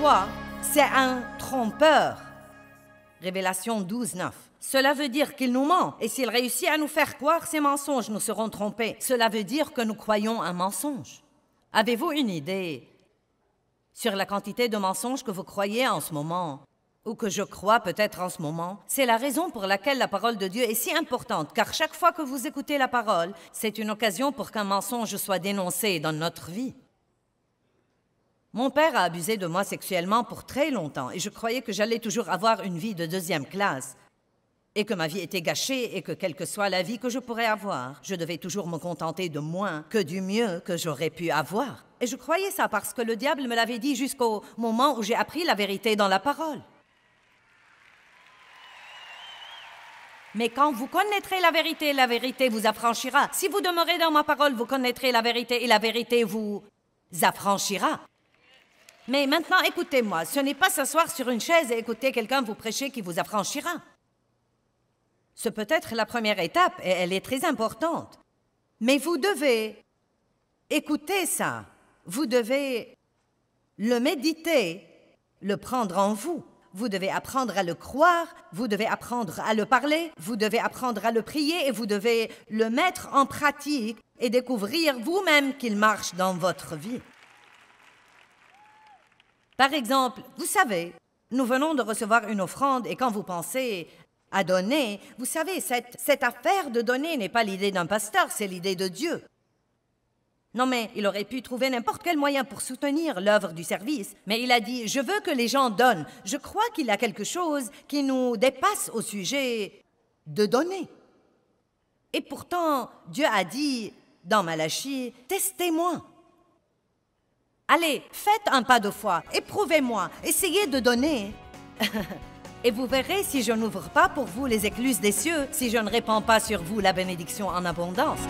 foi, c'est un trompeur. Révélation 12, 9. Cela veut dire qu'il nous ment, et s'il réussit à nous faire croire ces mensonges, nous serons trompés. Cela veut dire que nous croyons un mensonge. Avez-vous une idée sur la quantité de mensonges que vous croyez en ce moment, ou que je crois peut-être en ce moment? C'est la raison pour laquelle la parole de Dieu est si importante, car chaque fois que vous écoutez la parole, c'est une occasion pour qu'un mensonge soit dénoncé dans notre vie. Mon père a abusé de moi sexuellement pour très longtemps, et je croyais que j'allais toujours avoir une vie de 2e classe, et que ma vie était gâchée, et que quelle que soit la vie que je pourrais avoir, je devais toujours me contenter de moins que du mieux que j'aurais pu avoir. Et je croyais ça parce que le diable me l'avait dit jusqu'au moment où j'ai appris la vérité dans la parole. Mais quand vous connaîtrez la vérité vous affranchira. Si vous demeurez dans ma parole, vous connaîtrez la vérité, et la vérité vous affranchira. Mais maintenant, écoutez-moi, ce n'est pas s'asseoir sur une chaise et écouter quelqu'un vous prêcher qui vous affranchira. C'est peut-être la première étape, et elle est très importante. Mais vous devez écouter ça. Vous devez le méditer, le prendre en vous. Vous devez apprendre à le croire, vous devez apprendre à le parler, vous devez apprendre à le prier, et vous devez le mettre en pratique et découvrir vous-même qu'il marche dans votre vie. Par exemple, vous savez, nous venons de recevoir une offrande, et quand vous pensez à donner, vous savez, cette affaire de donner n'est pas l'idée d'un pasteur, c'est l'idée de Dieu. Non, mais il aurait pu trouver n'importe quel moyen pour soutenir l'œuvre du service, mais il a dit « Je veux que les gens donnent ». Je crois qu'il y a quelque chose qui nous dépasse au sujet de donner. Et pourtant, Dieu a dit dans Malachie « Testez-moi ». Allez, faites un pas de foi, éprouvez-moi, essayez de donner. Et vous verrez si je n'ouvre pas pour vous les écluses des cieux, si je ne répands pas sur vous la bénédiction en abondance.